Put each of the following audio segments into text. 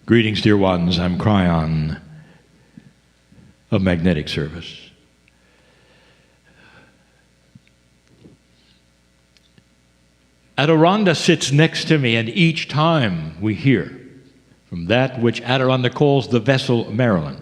Greetings, dear ones. I'm Kryon of Magnetic Service. Adironda sits next to me, and each time we hear from that which Adironda calls the vessel Marilyn,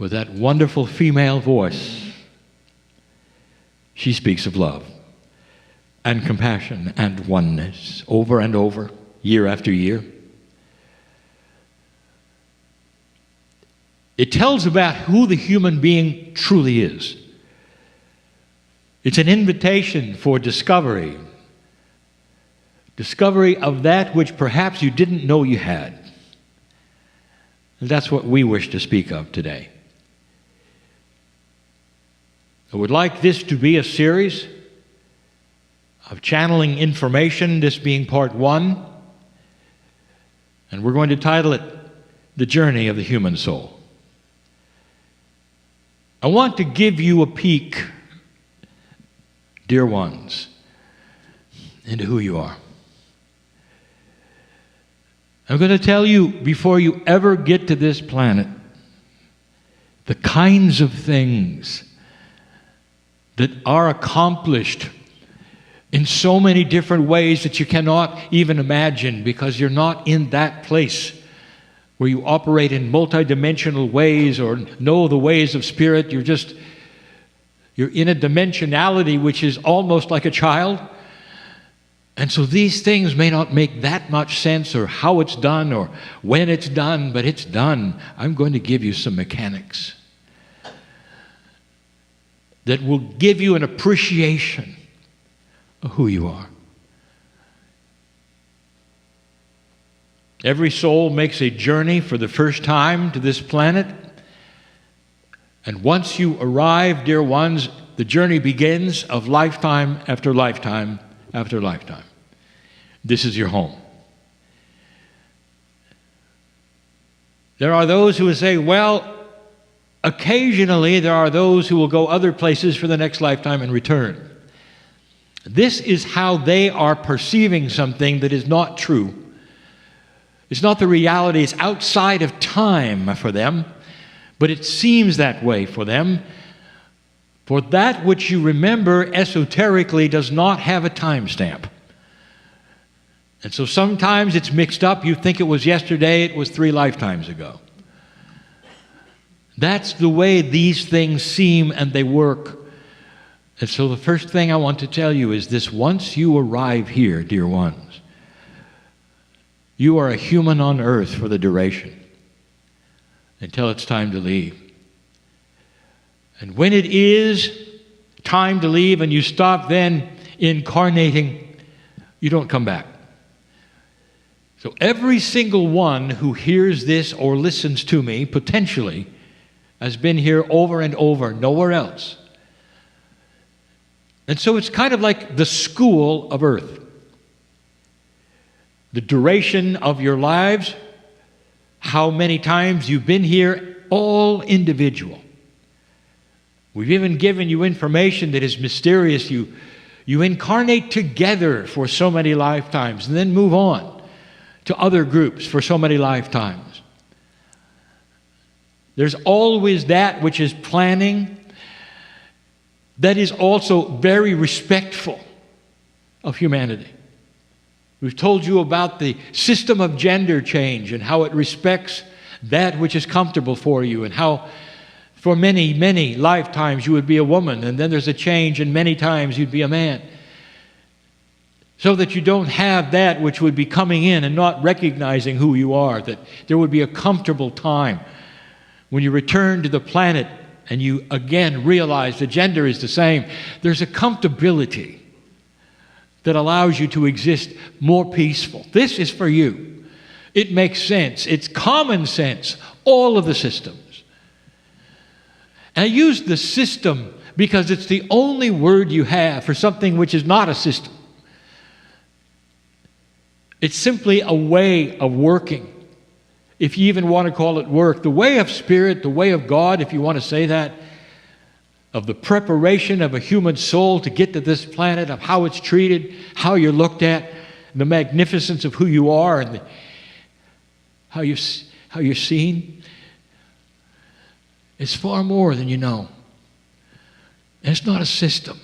with that wonderful female voice, she speaks of love and compassion and oneness over and over, year after year. It tells about who the human being truly is. It's an invitation for discovery. Discovery of that which perhaps you didn't know you had. And that's what we wish to speak of today. I would like this to be a series of channeling information, this being part 1. And we're going to title it, The Journey of the Human Soul. I want to give you a peek, dear ones, into who you are. I'm going to tell you, before you ever get to this planet, the kinds of things that are accomplished in so many different ways that you cannot even imagine, because you're not in that place where you operate in multidimensional ways or know the ways of spirit. You're in a dimensionality which is almost like a child. And so these things may not make that much sense, or how it's done or when it's done, but it's done. I'm going to give you some mechanics that will give you an appreciation of who you are. Every soul makes a journey for the first time to this planet. And once you arrive, dear ones, the journey begins of lifetime after lifetime after lifetime. This is your home. There are those who will say, well, occasionally there are those who will go other places for the next lifetime and return. This is how they are perceiving something that is not true. It's not the reality. It's outside of time for them, but it seems that way for them. For that which you remember esoterically does not have a timestamp. And so sometimes it's mixed up. You think it was yesterday, it was 3 lifetimes ago. That's the way these things seem and they work. And so the first thing I want to tell you is this: once you arrive here, dear ones, you are a human on earth for the duration until it's time to leave. And when it is time to leave and you stop then incarnating, you don't come back. So every single one who hears this or listens to me potentially has been here over and over, nowhere else. And so it's kind of like the school of earth. The duration of your lives, how many times you've been here, all individual. We've even given you information that is mysterious. You incarnate together for so many lifetimes and then move on to other groups for so many lifetimes. There's always that which is planning that is also very respectful of humanity. We've told you about the system of gender change and how it respects that which is comfortable for you, and how for many, many lifetimes you would be a woman, and then there's a change and many times you'd be a man. So that you don't have that which would be coming in and not recognizing who you are, that there would be a comfortable time when you return to the planet and you again realize the gender is the same. There's a comfortability that allows you to exist more peaceful. This is for you. It makes sense. It's common sense, all of the systems. And I use the system because it's the only word you have for something which is not a system. It's simply a way of working, if you even want to call it work. The way of spirit, the way of God, if you want to say that, of the preparation of a human soul to get to this planet, of how it's treated, how you're looked at, the magnificence of who you are, and how you're seen. It's far more than you know. And it's not a system.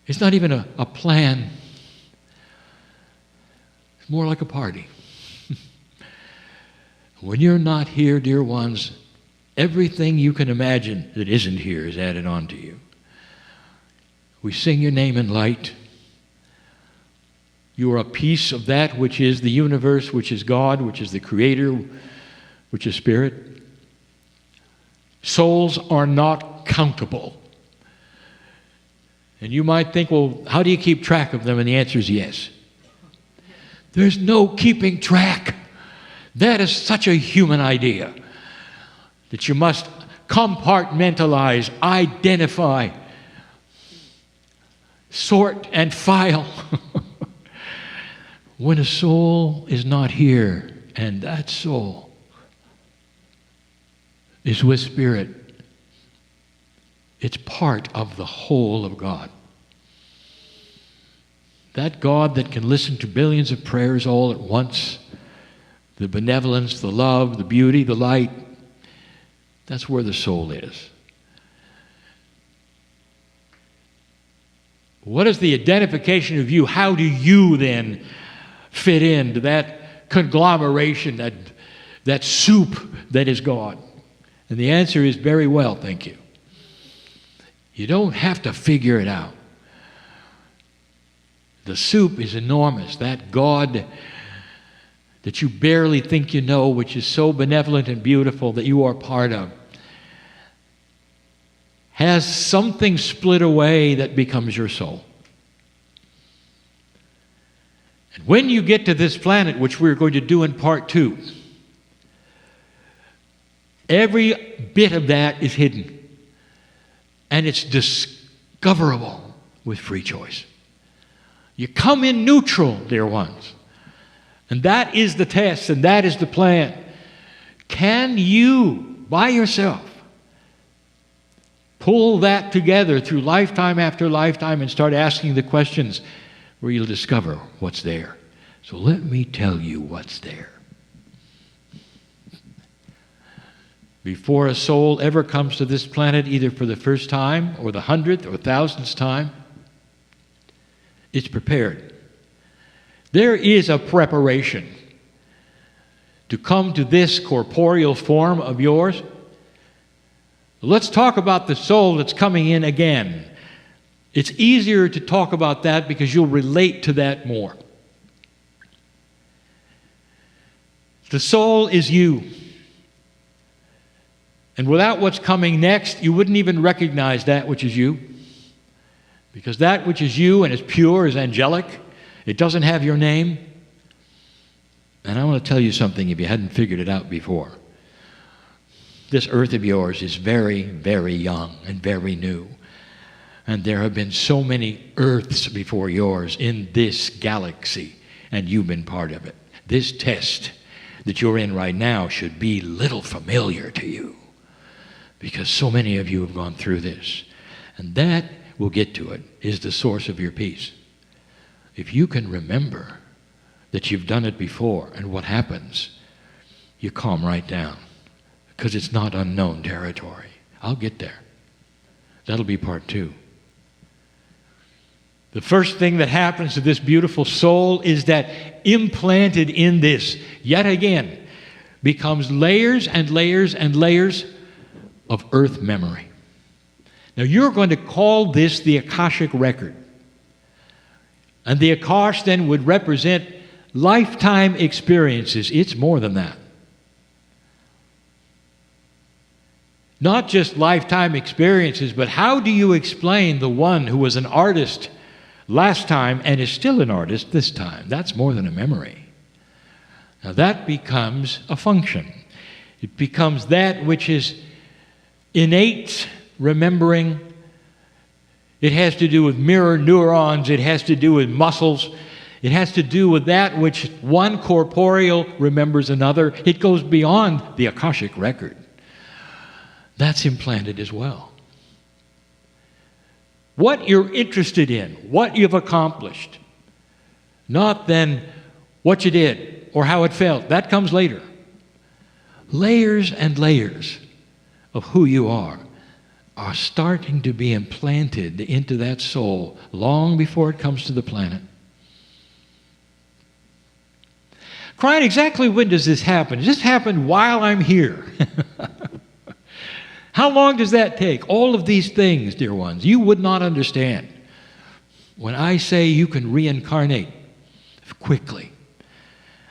It's not even a plan. It's more like a party. When you're not here, dear ones, everything you can imagine that isn't here is added on to you. We sing your name in light. You are a piece of that which is the universe, which is God, which is the Creator, which is Spirit. Souls are not countable. And you might think, well, how do you keep track of them? And the answer is yes. There's no keeping track. That is such a human idea that you must compartmentalize, identify, sort, and file. When a soul is not here, and that soul is with Spirit, it's part of the whole of God. That God that can listen to billions of prayers all at once, the benevolence, the love, the beauty, the light, that's where the soul is. What is the identification of you? How do you then fit into that conglomeration, that soup that is God? And the answer is very well, thank you. You don't have to figure it out. The soup is enormous. That God that you barely think you know, which is so benevolent and beautiful that you are part of, has something split away that becomes your soul. And when you get to this planet, which we're going to do in part 2, every bit of that is hidden. And it's discoverable with free choice. You come in neutral, dear ones. And that is the test, and that is the plan. Can you, by yourself, pull that together through lifetime after lifetime and start asking the questions where you'll discover what's there? So let me tell you what's there. Before a soul ever comes to this planet, either for the first time or the 100th or 1000th time, it's prepared. There is a preparation to come to this corporeal form of yours. Let's talk about the soul that's coming in again. It's easier to talk about that because you'll relate to that more. The soul is you. And without what's coming next, you wouldn't even recognize that which is you. Because that which is you and is pure is angelic. It doesn't have your name. And I want to tell you something if you hadn't figured it out before. This earth of yours is very, very young and very new. And there have been so many earths before yours in this galaxy, and you've been part of it. This test that you're in right now should be little familiar to you, because so many of you have gone through this. And that, we'll get to it, is the source of your peace. If you can remember that you've done it before and what happens, you calm right down, because it's not unknown territory. I'll get there. That'll be part 2. The first thing that happens to this beautiful soul is that implanted in this, yet again, becomes layers and layers and layers of earth memory. Now you're going to call this the Akashic Record. And the Akash then would represent lifetime experiences. It's more than that. Not just lifetime experiences, but how do you explain the one who was an artist last time and is still an artist this time? That's more than a memory. Now that becomes a function. It becomes that which is innate remembering. It has to do with mirror neurons. It has to do with muscles. It has to do with that which one corporeal remembers another. It goes beyond the Akashic Record. That's implanted as well. What you're interested in, what you've accomplished, not then what you did. or how it felt. That comes later. Layers and layers of who you are starting to be implanted into that soul long before it comes to the planet. Kryon, exactly when does this happen? Does this happen while I'm here? How long does that take? All of these things, dear ones, you would not understand when I say you can reincarnate quickly.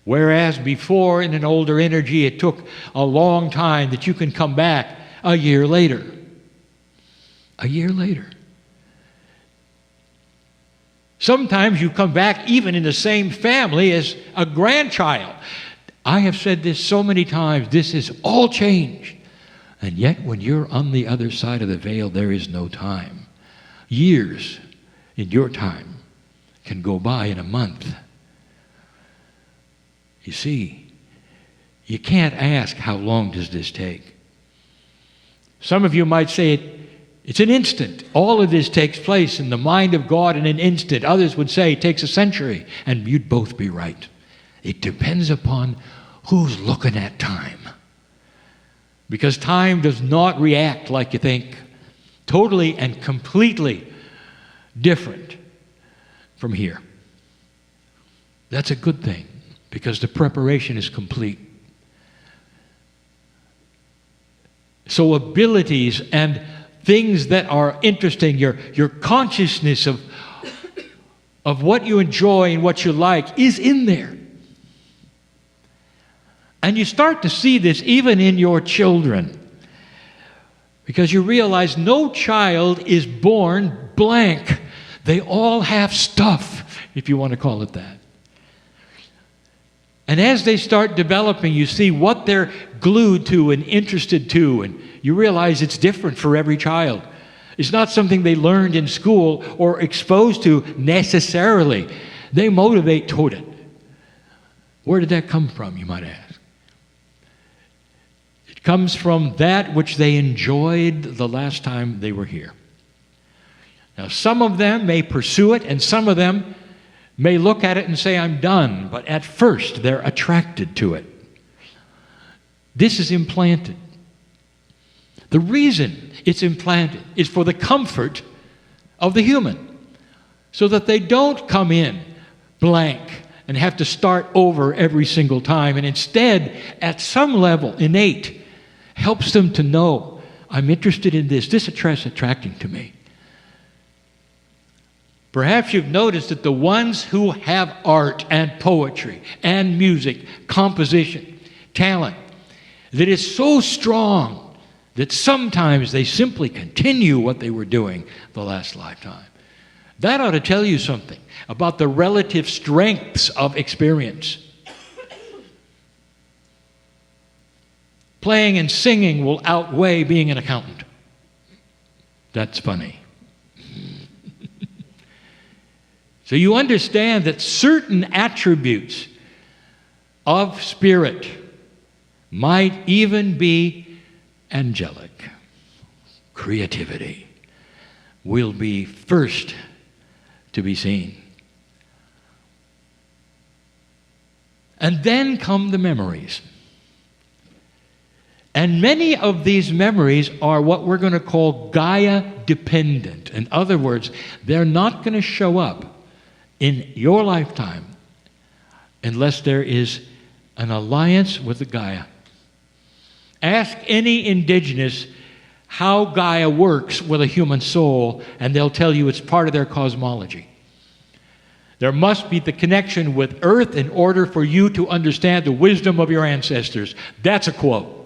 Whereas before, in an older energy, it took a long time, that you can come back a year later. A year later. Sometimes you come back even in the same family as a grandchild. I have said this so many times, this is all changed. And yet when you're on the other side of the veil, there is no time. Years in your time can go by in a month. You see, you can't ask, how long does this take? Some of you might say it's an instant. All of this takes place in the mind of God in an instant. Others would say it takes a century, and you'd both be right. It depends upon who's looking at time. Because time does not react like you think. Totally and completely different from here. That's a good thing, because the preparation is complete. So abilities and things that are interesting, your consciousness of what you enjoy and what you like is in there. And you start to see this even in your children, because you realize no child is born blank. They all have stuff, if you want to call it that. And as they start developing, you see what they're glued to and interested to, and you realize it's different for every child. It's not something they learned in school or exposed to necessarily. They motivate toward it. Where did that come from, you might ask? It comes from that which they enjoyed the last time they were here. Now, some of them may pursue it, and some of them may look at it and say, I'm done. But at first, they're attracted to it. This is implanted. The reason it's implanted is for the comfort of the human, so that they don't come in blank and have to start over every single time. And instead, at some level, innate, helps them to know, I'm interested in this. This is attracting to me. Perhaps you've noticed that the ones who have art and poetry and music, composition, talent, that is so strong that sometimes they simply continue what they were doing the last lifetime. That ought to tell you something about the relative strengths of experience. Playing and singing will outweigh being an accountant. That's funny. So you understand that certain attributes of spirit might even be angelic. Creativity will be first to be seen. And then come the memories. And many of these memories are what we're going to call Gaia Dependent. In other words, they're not going to show up in your lifetime unless there is an alliance with the Gaia. Ask any indigenous how Gaia works with a human soul, and they'll tell you it's part of their cosmology. There must be the connection with Earth in order for you to understand the wisdom of your ancestors. That's a quote.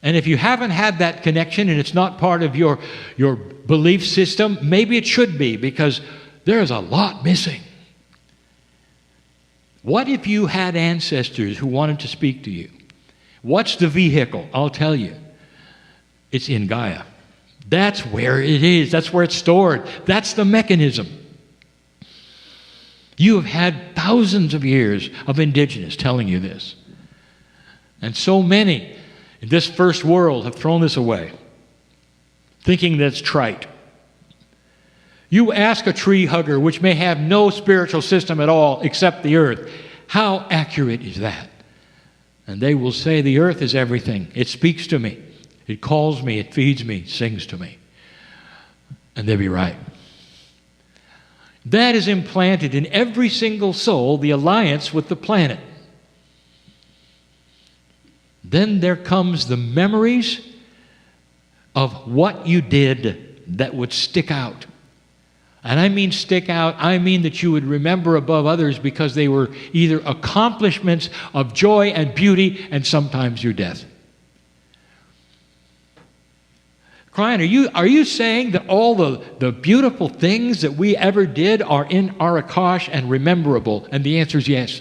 And if you haven't had that connection and it's not part of your belief system, maybe it should be, because there's a lot missing. What if you had ancestors who wanted to speak to you? What's the vehicle? I'll tell you. It's in Gaia. That's where it is. That's where it's stored. That's the mechanism. You have had thousands of years of indigenous telling you this. And so many in this first world have thrown this away, thinking that it's trite. You ask a tree hugger, which may have no spiritual system at all except the earth, How accurate is that? And they will say, the earth is everything. It speaks to me. It calls me. It feeds me. Sings to me. And they'll be right. That is implanted in every single soul, the alliance with the planet. Then there comes the memories of what you did that would stick out. And I mean stick out, I mean that you would remember above others because they were either accomplishments of joy and beauty and sometimes your death. Kryon, are you saying that all the beautiful things that we ever did are in our Akash and rememberable? And the answer is yes.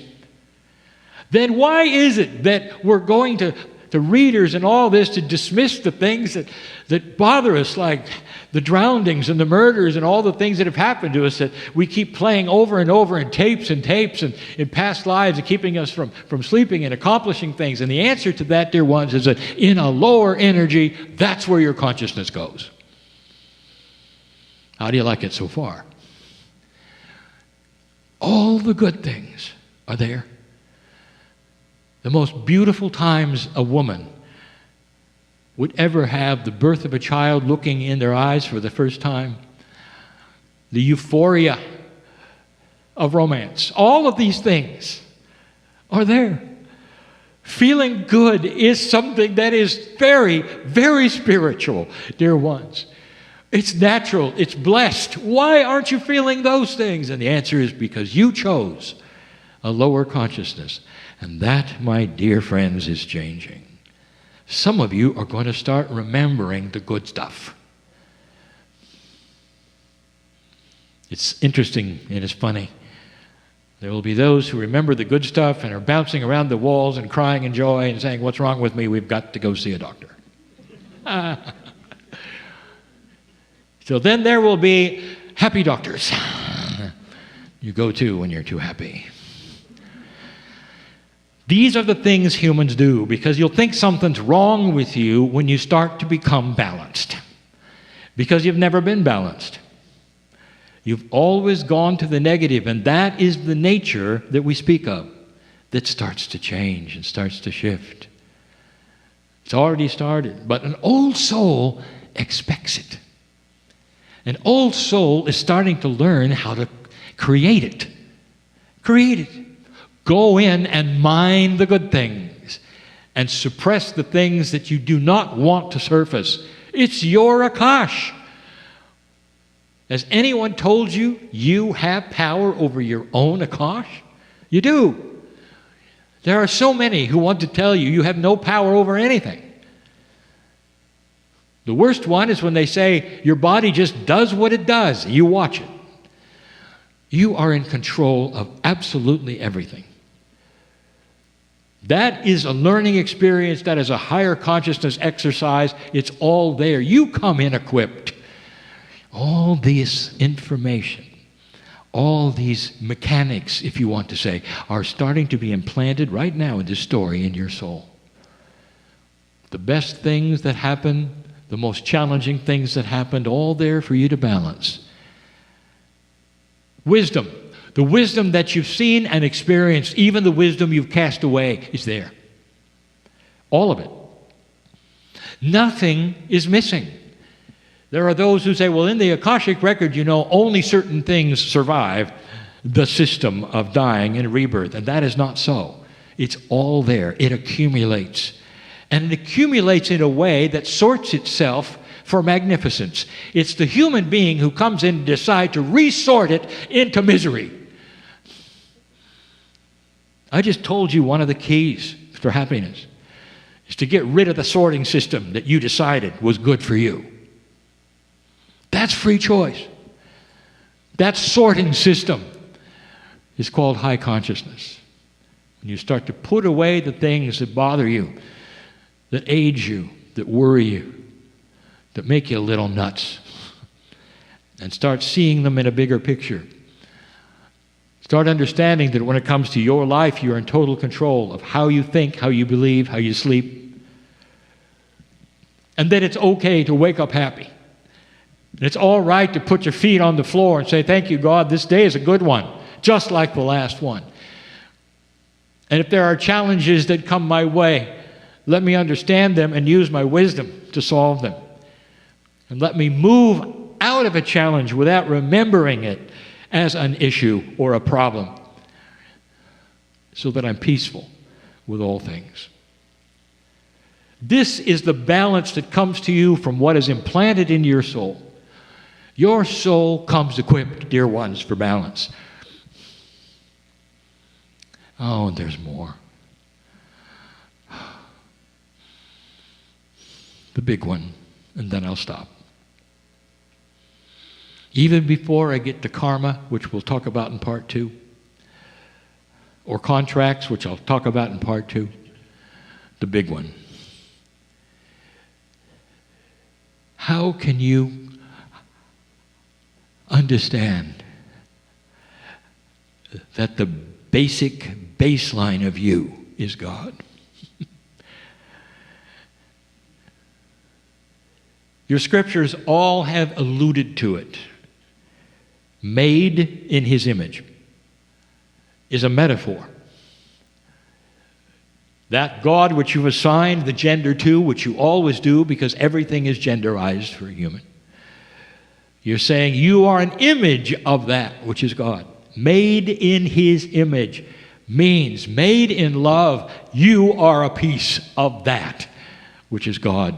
Then why is it that we're going to readers and all this to dismiss the things that bother us, like the drownings and the murders and all the things that have happened to us that we keep playing over and over in tapes and in past lives and keeping us from sleeping and accomplishing things? And the answer to that, dear ones, is that in a lower energy, that's where your consciousness goes. How do you like it so far? All the good things are there. The most beautiful times a woman would ever have, the birth of a child looking in their eyes for the first time, the euphoria of romance, all of these things are there. Feeling good is something that is very, very spiritual, dear ones. It's natural, it's blessed. Why aren't you feeling those things? And the answer is because you chose a lower consciousness. And that, my dear friends, is changing. Some of you are going to start remembering the good stuff. It's interesting and it's funny. There will be those who remember the good stuff and are bouncing around the walls and crying in joy and saying, "What's wrong with me? We've got to go see a doctor." So then there will be happy doctors. You go to when you're too happy. These are the things humans do, because you'll think something's wrong with you when you start to become balanced. Because you've never been balanced. You've always gone to the negative, and that is the nature that we speak of, that starts to change and starts to shift. It's already started, but an old soul expects it. An old soul is starting to learn how to create it. Create it. Go in and mine the good things and suppress the things that you do not want to surface. It's your Akash. Has anyone told you you have power over your own Akash? You do. There are so many who want to tell you you have no power over anything. The worst one is when they say your body just does what it does. You watch it. You are in control of absolutely everything. That is a learning experience. That is a higher consciousness exercise. It's all there. You come in equipped. All this information, all these mechanics, if you want to say, are starting to be implanted right now in this story in your soul. The best things that happen, the most challenging things that happened, all there for you to balance. Wisdom. The wisdom that you've seen and experienced, even the wisdom you've cast away, is there. All of it. Nothing is missing. There are those who say, well, in the Akashic Record, only certain things survive the system of dying and rebirth. And that is not so. It's all there. It accumulates. And it accumulates in a way that sorts itself for magnificence. It's the human being who comes in and decides to resort it into misery. I just told you one of the keys for happiness is to get rid of the sorting system that you decided was good for you. That's free choice. That sorting system is called high consciousness. When you start to put away the things that bother you, that age you, that worry you, that make you a little nuts, and start seeing them in a bigger picture. Start understanding that when it comes to your life, you're in total control of how you think, how you believe, how you sleep. And that it's okay to wake up happy. And it's all right to put your feet on the floor and say, thank you, God, this day is a good one, just like the last one. And if there are challenges that come my way, let me understand them and use my wisdom to solve them. And let me move out of a challenge without remembering it as an issue or a problem, so that I'm peaceful with all things. This is the balance that comes to you from what is implanted in your soul. Your soul comes equipped, dear ones, for balance. Oh, and there's more. The big one, and then I'll stop. Even before I get to karma, which we'll talk about in part 2, or contracts, which I'll talk about in part 2, the big one. How can you understand that the basic baseline of you is God? Your scriptures all have alluded to it. Made in His image is a metaphor. That God which you've assigned the gender to, which you always do because everything is genderized for a human. You're saying you are an image of that which is God. Made in His image means made in love. You are a piece of that which is God.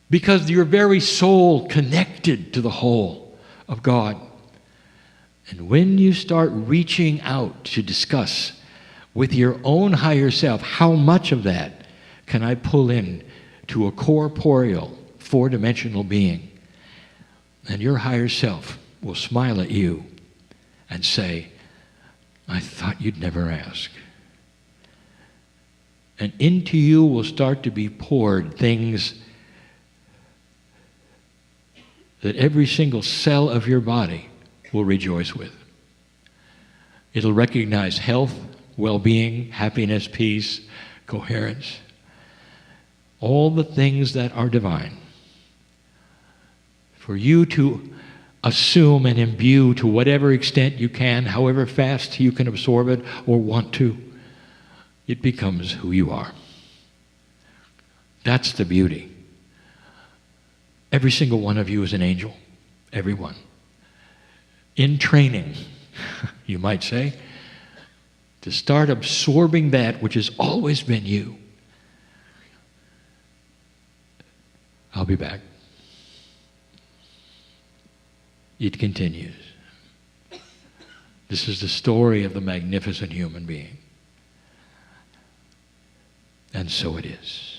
Because your very soul connected to the whole of God. And when you start reaching out to discuss with your own higher self, how much of that can I pull in to a corporeal, four-dimensional being? And your higher self will smile at you and say, I thought you'd never ask. And into you will start to be poured things that every single cell of your body will rejoice with. It'll recognize health, well-being, happiness, peace, coherence, all the things that are divine. For you to assume and imbue to whatever extent you can, however fast you can absorb it or want to, it becomes who you are. That's the beauty. Every single one of you is an angel. Every one. In training, you might say, to start absorbing that which has always been you. I'll be back. It continues. This is the story of the magnificent human being. And so it is.